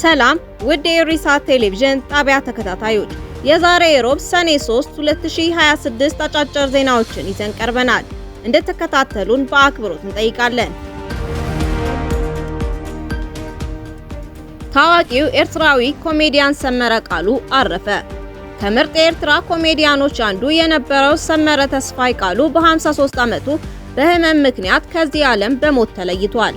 ሰላም ውድ የኢሳት ቴሌቪዥን ጣቢያ ተከታታዮች፣ የዛሬ ሮብ ሰኔ 3 2026 አጫጭር ዜናዎችን ይዘን ቀርበናል። እንድትከታተሉን በአክብሮት እንጠይቃለን። ታዋቂው ኤርትራዊ ኮሜዲያን ሰመረ ቃሉ አረፈ። ከምርጥ የኤርትራ ኮሜዲያኖች አንዱ የነበረው ሰመረ ተስፋይ ቃሉ በ53 ዓመቱ በህመም ምክንያት ከዚህ ዓለም በሞት ተለይቷል።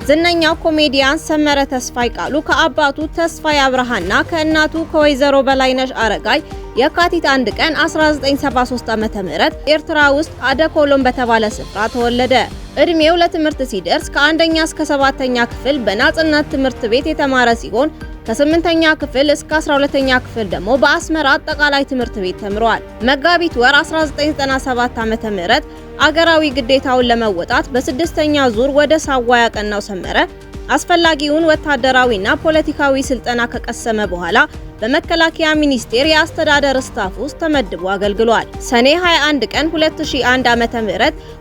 ዝነኛው ኮሜዲያን ሰመረ ተስፋይ ቃሉ ከአባቱ ተስፋይ አብርሃና ከእናቱ ከወይዘሮ በላይነሽ አረጋይ የካቲት 1 ቀን 1973 ዓ.ም ኤርትራ ውስጥ አደኮሎም በተባለ ስፍራ ተወለደ። እድሜው ለትምህርት ሲደርስ ከአንደኛ እስከ 7ኛ ክፍል በናጽነት ትምህርት ቤት የተማረ ሲሆን ከ8ኛ ክፍል እስከ 12ኛ ክፍል ደግሞ በአስመራ አጠቃላይ ትምህርት ቤት ተምሯል። መጋቢት ወር 1997 ዓ.ም አገራዊ ግዴታውን ለመወጣት በስድስተኛ ዙር ወደ ሳዋ ያቀናው ሰመረ አስፈላጊውን ወታደራዊና ፖለቲካዊ ስልጠና ከቀሰመ በኋላ በመከላከያ ሚኒስቴር የአስተዳደር ስታፍ ውስጥ ተመድቦ አገልግሏል። ሰኔ 21 ቀን 2001 ዓ.ም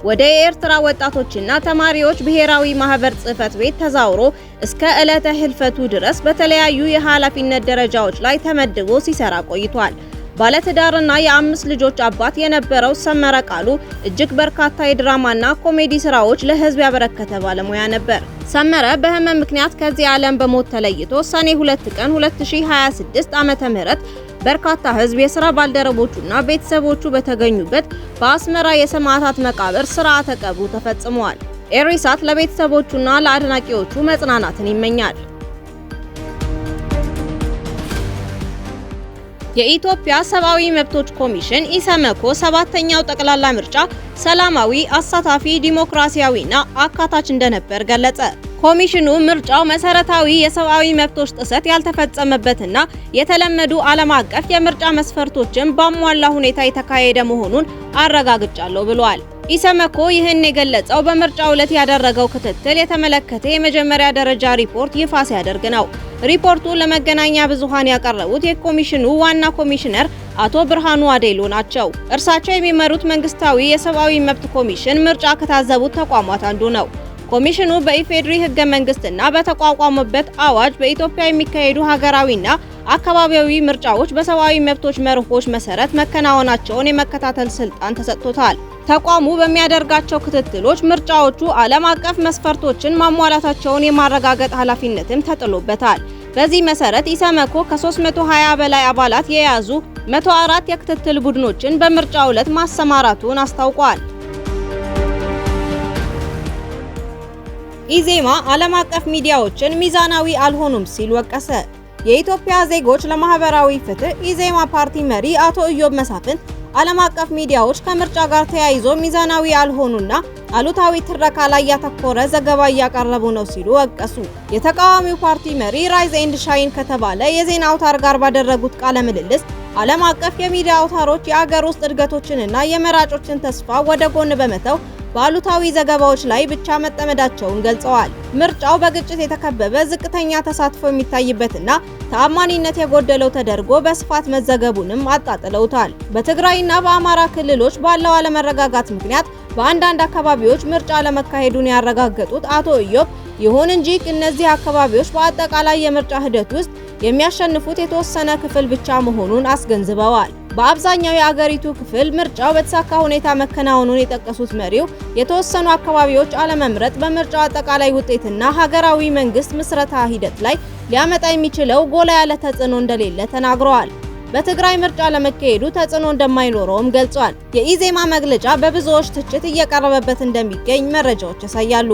ወደ የኤርትራ ወጣቶችና ተማሪዎች ብሔራዊ ማህበር ጽህፈት ቤት ተዛውሮ እስከ ዕለተ ህልፈቱ ድረስ በተለያዩ የኃላፊነት ደረጃዎች ላይ ተመድቦ ሲሰራ ቆይቷል። ባለትዳርና የ5 ልጆች አባት የነበረው ሰመረ ቃሉ እጅግ በርካታ የድራማና ኮሜዲ ስራዎች ለህዝብ ያበረከተ ባለሙያ ነበር። ሰመረ በህመም ምክንያት ከዚህ ዓለም በሞት ተለይቶ ሰኔ 2 ቀን 2026 ዓ.ም በርካታ ህዝብ፣ የሥራ ባልደረቦቹና ቤተሰቦቹ በተገኙበት በአስመራ የሰማዕታት መቃብር ስርዓተ ቀብሩ ተፈጽሟል። ኢሳት ለቤተሰቦቹና ለአድናቂዎቹ መጽናናትን ይመኛል። የኢትዮጵያ ሰብአዊ መብቶች ኮሚሽን ኢሰመኮ 7ኛው ጠቅላላ ምርጫ ሰላማዊ፣ አሳታፊ፣ ዲሞክራሲያዊና አካታች እንደነበር ገለጸ። ኮሚሽኑ ምርጫው መሰረታዊ የሰብአዊ መብቶች ጥሰት ያልተፈጸመበትና የተለመዱ ዓለም አቀፍ የምርጫ መስፈርቶችን ባሟላ ሁኔታ የተካሄደ መሆኑን አረጋግጫለሁ ብሏል። ኢሰመኮ ይህን የገለጸው በምርጫው ዕለት ያደረገው ክትትል የተመለከተ የመጀመሪያ ደረጃ ሪፖርት ይፋ ሲያደርግ ነው። ሪፖርቱ ለመገናኛ ብዙሃን ያቀረቡት የኮሚሽኑ ዋና ኮሚሽነር አቶ ብርሃኑ አዴሎ ናቸው። እርሳቸው የሚመሩት መንግስታዊ የሰብአዊ መብት ኮሚሽን ምርጫ ከታዘቡት ተቋማት አንዱ ነው። ኮሚሽኑ በኢፌድሪ ህገ መንግስትና በተቋቋመበት አዋጅ በኢትዮጵያ የሚካሄዱ ሀገራዊና አካባቢያዊ ምርጫዎች በሰብአዊ መብቶች መርሆች መሰረት መከናወናቸውን የመከታተል ስልጣን ተሰጥቶታል። ተቋሙ በሚያደርጋቸው ክትትሎች ምርጫዎቹ ዓለም አቀፍ መስፈርቶችን ማሟላታቸውን የማረጋገጥ ኃላፊነትም ተጥሎበታል። በዚህ መሰረት ኢሰመኮ ከ320 በላይ አባላት የያዙ 104 የክትትል ቡድኖችን በምርጫው ዕለት ማሰማራቱን አስታውቋል። ኢዜማ ዓለም አቀፍ ሚዲያዎችን ሚዛናዊ አልሆኑም ሲል ወቀሰ። የኢትዮጵያ ዜጎች ለማህበራዊ ፍትህ ኢዜማ ፓርቲ መሪ አቶ ኢዮብ መሳፍንት ዓለም አቀፍ ሚዲያዎች ከምርጫ ጋር ተያይዞ ሚዛናዊ ያልሆኑና አሉታዊ ትረካ ላይ ያተኮረ ዘገባ እያቀረቡ ነው ሲሉ ወቀሱ። የተቃዋሚው ፓርቲ መሪ ራይዝ ኤንድ ሻይን ከተባለ የዜና አውታር ጋር ባደረጉት ቃለ ምልልስ ዓለም አቀፍ የሚዲያ አውታሮች የአገር ውስጥ እድገቶችንና የመራጮችን ተስፋ ወደ ጎን በመተው በአሉታዊ ዘገባዎች ላይ ብቻ መጠመዳቸውን ገልጸዋል። ምርጫው በግጭት የተከበበ፣ ዝቅተኛ ተሳትፎ የሚታይበትና ተአማኒነት የጎደለው ተደርጎ በስፋት መዘገቡንም አጣጥለውታል። በትግራይና በአማራ ክልሎች ባለው አለመረጋጋት ምክንያት በአንዳንድ አካባቢዎች ምርጫ ለመካሄዱን ያረጋገጡት አቶ ኢዮብ ይሁን እንጂ እነዚህ አካባቢዎች በአጠቃላይ የምርጫ ሂደት ውስጥ የሚያሸንፉት የተወሰነ ክፍል ብቻ መሆኑን አስገንዝበዋል። በአብዛኛው የአገሪቱ ክፍል ምርጫው በተሳካ ሁኔታ መከናወኑን የጠቀሱት መሪው የተወሰኑ አካባቢዎች አለመምረጥ በምርጫው አጠቃላይ ውጤትና ሀገራዊ መንግስት ምስረታ ሂደት ላይ ሊያመጣ የሚችለው ጎላ ያለ ተጽዕኖ እንደሌለ ተናግረዋል። በትግራይ ምርጫ ለመካሄዱ ተጽዕኖ እንደማይኖረውም ገልጿል። የኢዜማ መግለጫ በብዙዎች ትችት እየቀረበበት እንደሚገኝ መረጃዎች ያሳያሉ።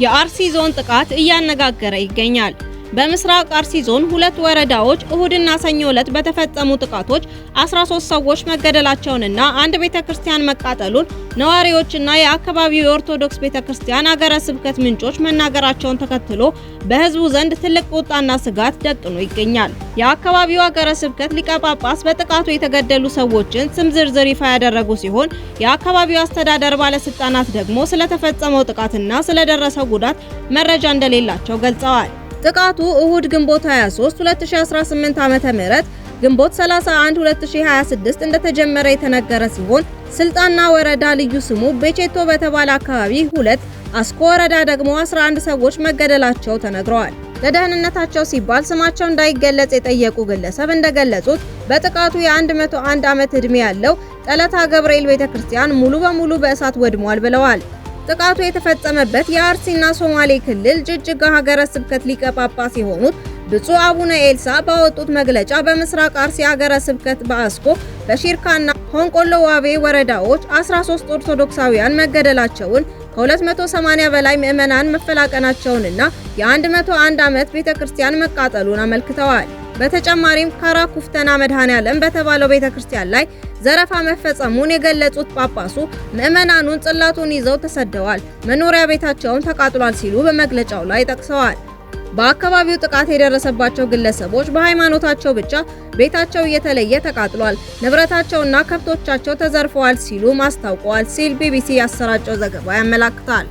የአርሲ ዞን ጥቃት እያነጋገረ ይገኛል። በምስራቅ አርሲ ዞን 2 ወረዳዎች እሁድና ሰኞ ዕለት በተፈጸሙ ጥቃቶች 13 ሰዎች መገደላቸውንና አንድ ቤተክርስቲያን መቃጠሉን ነዋሪዎችና የአካባቢው የኦርቶዶክስ ቤተክርስቲያን ሀገረ ስብከት ምንጮች መናገራቸውን ተከትሎ በህዝቡ ዘንድ ትልቅ ቁጣና ስጋት ደቅኖ ይገኛል። የአካባቢው ሀገረ ስብከት ሊቀ ጳጳስ በጥቃቱ የተገደሉ ሰዎችን ስም ዝርዝር ይፋ ያደረጉ ሲሆን የአካባቢው አስተዳደር ባለስልጣናት ደግሞ ስለተፈጸመው ጥቃትና ስለደረሰው ጉዳት መረጃ እንደሌላቸው ገልጸዋል። ጥቃቱ እሁድ ግንቦት 23 2018 ዓ.ም ግንቦት 31 2026 እንደተጀመረ የተነገረ ሲሆን ስልጣና ወረዳ ልዩ ስሙ ቤቼቶ በተባለ አካባቢ 2 አስኮ ወረዳ ደግሞ 11 ሰዎች መገደላቸው ተነግረዋል። ለደህንነታቸው ሲባል ስማቸው እንዳይገለጽ የጠየቁ ግለሰብ እንደገለጹት በጥቃቱ የ101 ዓመት ዕድሜ ያለው ጠለታ ገብርኤል ቤተክርስቲያን ሙሉ በሙሉ በእሳት ወድሟል ብለዋል። ጥቃቱ የተፈጸመበት የአርሲና ሶማሌ ክልል ጅጅጋ ሀገረ ስብከት ሊቀ ጳጳስ የሆኑት ብፁዕ አቡነ ኤልሳ ባወጡት መግለጫ በምስራቅ አርሲ ሀገረ ስብከት በአስኮ በሺርካና ሆንቆሎ ዋቤ ወረዳዎች 13 ኦርቶዶክሳውያን መገደላቸውን ከ280 በላይ ምዕመናን መፈላቀናቸውንና የ101 ዓመት ቤተክርስቲያን መቃጠሉን አመልክተዋል። በተጨማሪም ካራኩፍተና መድኃኔዓለም በተባለው ቤተክርስቲያን ላይ ዘረፋ መፈጸሙን የገለጹት ጳጳሱ ምዕመናኑን ጽላቱን ይዘው ተሰደዋል፣ መኖሪያ ቤታቸውን ተቃጥሏል ሲሉ በመግለጫው ላይ ጠቅሰዋል። በአካባቢው ጥቃት የደረሰባቸው ግለሰቦች በሃይማኖታቸው ብቻ ቤታቸው እየተለየ ተቃጥሏል፣ ንብረታቸውና ከብቶቻቸው ተዘርፈዋል ሲሉ አስታውቀዋል ሲል ቢቢሲ ያሰራጨው ዘገባ ያመለክታል።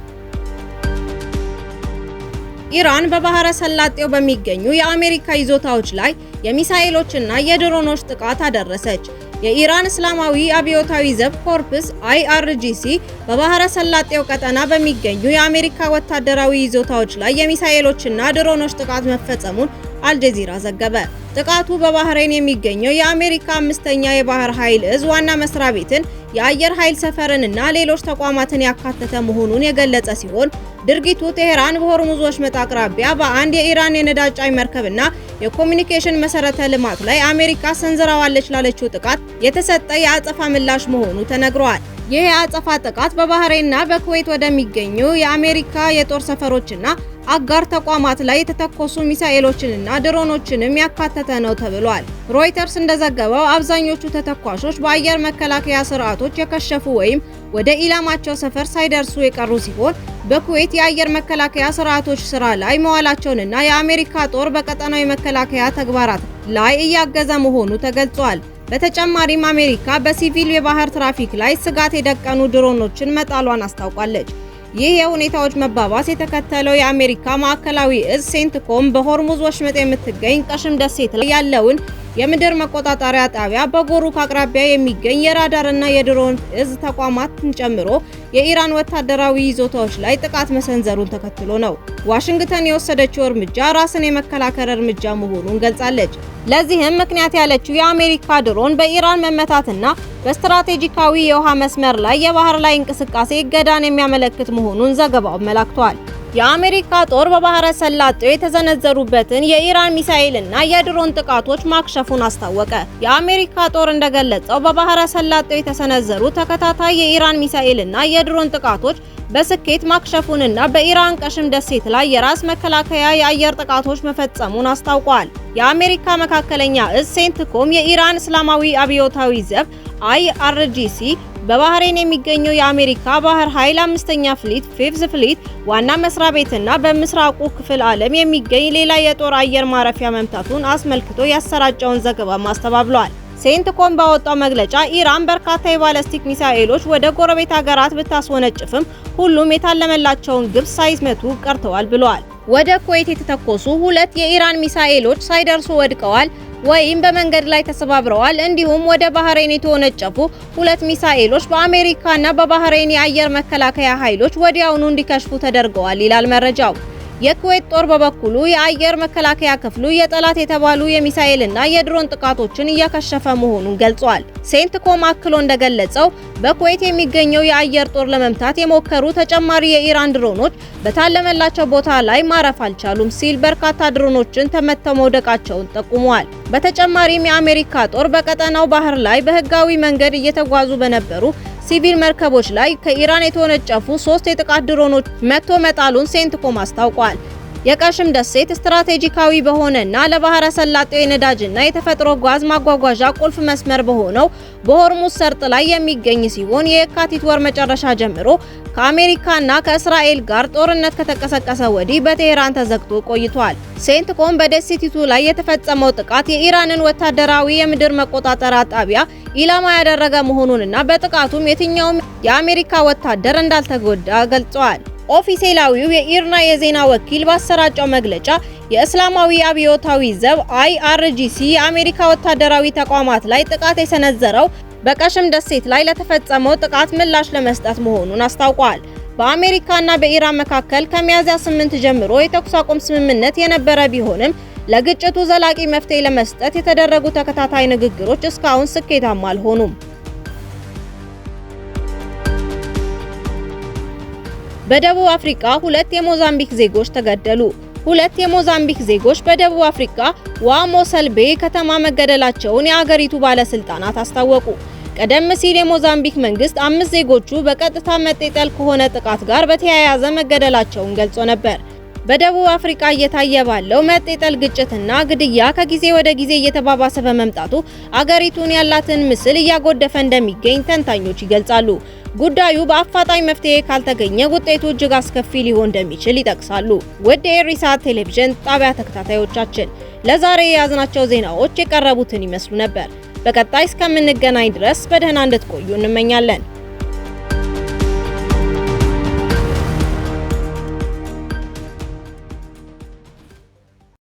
ኢራን በባህረ ሰላጤው በሚገኙ የአሜሪካ ይዞታዎች ላይ የሚሳኤሎችና የድሮኖች ጥቃት አደረሰች። የኢራን እስላማዊ አብዮታዊ ዘብ ኮርፕስ IRGC በባህረ ሰላጤው ቀጠና በሚገኙ የአሜሪካ ወታደራዊ ይዞታዎች ላይ የሚሳኤሎችና ድሮኖች ጥቃት መፈጸሙን አልጀዚራ ዘገበ። ጥቃቱ በባህሬን የሚገኘው የአሜሪካ 5ኛ የባህር ኃይል እዝ ዋና መስሪያ ቤትን፣ የአየር ኃይል ሰፈርንና ሌሎች ተቋማትን ያካተተ መሆኑን የገለጸ ሲሆን ድርጊቱ ቴህራን በሆርሙዝ ወሽመጥ አቅራቢያ በአንድ የኢራን የነዳጅ ጫኝ መርከብና የኮሙኒኬሽን መሰረተ ልማት ላይ አሜሪካ ሰንዝራዋለች ላለችው ጥቃት የተሰጠ የአጸፋ ምላሽ መሆኑ ተነግሯል። ይህ የአጸፋ ጥቃት በባህሬንና በኩዌት ወደሚገኙ የአሜሪካ የጦር ሰፈሮችና አጋር ተቋማት ላይ የተተኮሱ ሚሳኤሎችንና ድሮኖችንም ያካተተ ነው ተብሏል። ሮይተርስ እንደዘገበው አብዛኞቹ ተተኳሾች በአየር መከላከያ ስርዓቶች የከሸፉ ወይም ወደ ኢላማቸው ሰፈር ሳይደርሱ የቀሩ ሲሆን በኩዌት የአየር መከላከያ ስርዓቶች ስራ ላይ መዋላቸውንና የአሜሪካ ጦር በቀጠናው የመከላከያ ተግባራት ላይ እያገዘ መሆኑ ተገልጿል። በተጨማሪም አሜሪካ በሲቪል የባህር ትራፊክ ላይ ስጋት የደቀኑ ድሮኖችን መጣሏን አስታውቃለች። ይህ የሁኔታዎች መባባስ የተከተለው የአሜሪካ ማዕከላዊ እዝ ሴንትኮም በሆርሙዝ ወሽመጥ የምትገኝ ቀሽም ደሴት ላይ ያለውን የምድር መቆጣጠሪያ ጣቢያ በጎሩክ አቅራቢያ የሚገኝ የራዳርና የድሮን እዝ ተቋማትን ጨምሮ የኢራን ወታደራዊ ይዞታዎች ላይ ጥቃት መሰንዘሩን ተከትሎ ነው። ዋሽንግተን የወሰደችው እርምጃ ራስን የመከላከል እርምጃ መሆኑን ገልጻለች። ለዚህም ምክንያት ያለችው የአሜሪካ ድሮን በኢራን መመታትና በስትራቴጂካዊ የውሃ መስመር ላይ የባህር ላይ እንቅስቃሴ እገዳን የሚያመለክት መሆኑን ዘገባው አመላክቷል። የአሜሪካ ጦር በባህረ ሰላጤው የተዘነዘሩበትን የኢራን ሚሳኤልና የድሮን ጥቃቶች ማክሸፉን አስታወቀ። የአሜሪካ ጦር እንደገለጸው በባህረ ሰላጤው የተሰነዘሩ ተከታታይ የኢራን ሚሳኤልና የድሮን ጥቃቶች በስኬት ማክሸፉንና በኢራን ቀሽም ደሴት ላይ የራስ መከላከያ የአየር ጥቃቶች መፈጸሙን አስታውቋል። የአሜሪካ መካከለኛ እዝ ሴንትኮም የኢራን እስላማዊ አብዮታዊ ዘብ IRGC በባህሬን የሚገኘው የአሜሪካ ባህር ኃይል 5ኛ ፍሊት ፊፍዝ ፍሊት ዋና መስሪያ ቤትና በምስራቁ ክፍል ዓለም የሚገኝ ሌላ የጦር አየር ማረፊያ መምታቱን አስመልክቶ ያሰራጨውን ዘገባ ማስተባብሏል። ሴንትኮም ባወጣው መግለጫ ኢራን በርካታ የባለስቲክ ሚሳኤሎች ወደ ጎረቤት ሀገራት ብታስወነጭፍም ሁሉም የታለመላቸውን ግብ ሳይመቱ ቀርተዋል ብለዋል። ወደ ኩዌት የተተኮሱ 2 የኢራን ሚሳኤሎች ሳይደርሱ ወድቀዋል ወይም በመንገድ ላይ ተሰባብረዋል። እንዲሁም ወደ ባህሬን የተወነጨፉ 2 ሚሳኤሎች በአሜሪካና በባህሬን የአየር መከላከያ ኃይሎች ወዲያውኑ እንዲከሽፉ ተደርገዋል ይላል መረጃው። የኩዌት ጦር በበኩሉ የአየር መከላከያ ክፍሉ የጠላት የተባሉ የሚሳኤልና የድሮን ጥቃቶችን እያከሸፈ መሆኑን ገልጿል። ሴንትኮም አክሎ እንደገለጸው በኩዌት የሚገኘው የአየር ጦር ለመምታት የሞከሩ ተጨማሪ የኢራን ድሮኖች በታለመላቸው ቦታ ላይ ማረፍ አልቻሉም ሲል በርካታ ድሮኖችን ተመተው መውደቃቸውን ጠቁሟል። በተጨማሪም የአሜሪካ ጦር በቀጠናው ባህር ላይ በህጋዊ መንገድ እየተጓዙ በነበሩ ሲቪል መርከቦች ላይ ከኢራን የተወነጨፉ 3 የጥቃት ድሮኖች መቶ መጣሉን ሴንትኮም አስታውቋል። የቀሽም ደሴት ስትራቴጂካዊ በሆነና ለባህረ ሰላጤው የነዳጅና የተፈጥሮ ጋዝ ማጓጓዣ ቁልፍ መስመር በሆነው በሆርሙዝ ሰርጥ ላይ የሚገኝ ሲሆን የካቲት ወር መጨረሻ ጀምሮ ከአሜሪካና ከእስራኤል ጋር ጦርነት ከተቀሰቀሰ ወዲህ በቴህራን ተዘግቶ ቆይቷል። ሴንትኮም በደሴቲቱ ላይ የተፈጸመው ጥቃት የኢራንን ወታደራዊ የምድር መቆጣጠሪያ ጣቢያ ኢላማ ያደረገ መሆኑንና በጥቃቱም የትኛውም የአሜሪካ ወታደር እንዳልተጎዳ ገልጿል። ኦፊሴላዊው የኢርና የዜና ወኪል ባሰራጨው መግለጫ የእስላማዊ አብዮታዊ ዘብ IRGC የአሜሪካ ወታደራዊ ተቋማት ላይ ጥቃት የሰነዘረው በቀሽም ደሴት ላይ ለተፈጸመው ጥቃት ምላሽ ለመስጠት መሆኑን አስታውቋል። በአሜሪካና በኢራን መካከል ከሚያዝያ 8 ጀምሮ የተኩስ አቁም ስምምነት የነበረ ቢሆንም ለግጭቱ ዘላቂ መፍትሄ ለመስጠት የተደረጉ ተከታታይ ንግግሮች እስካሁን ስኬታማ አልሆኑም። በደቡብ አፍሪካ 2 የሞዛምቢክ ዜጎች ተገደሉ። 2 የሞዛምቢክ ዜጎች በደቡብ አፍሪካ ዋሞሰልቤ ከተማ መገደላቸውን የአገሪቱ ባለስልጣናት አስታወቁ። ቀደም ሲል የሞዛምቢክ መንግስት 5 ዜጎቹ በቀጥታ መጤጠል ከሆነ ጥቃት ጋር በተያያዘ መገደላቸውን ገልጾ ነበር። በደቡብ አፍሪካ እየታየ ባለው መጤጠል ግጭትና ግድያ ከጊዜ ወደ ጊዜ እየተባባሰ በመምጣቱ አገሪቱን ያላትን ምስል እያጎደፈ እንደሚገኝ ተንታኞች ይገልጻሉ። ጉዳዩ በአፋጣኝ መፍትሄ ካልተገኘ ውጤቱ እጅግ አስከፊ ሊሆን እንደሚችል ይጠቅሳሉ። ውድ የኢሳት ቴሌቪዥን ጣቢያ ተከታታዮቻችን ለዛሬ የያዝናቸው ዜናዎች የቀረቡትን ይመስሉ ነበር። በቀጣይ እስከምንገናኝ ድረስ በደህና እንድትቆዩ እንመኛለን።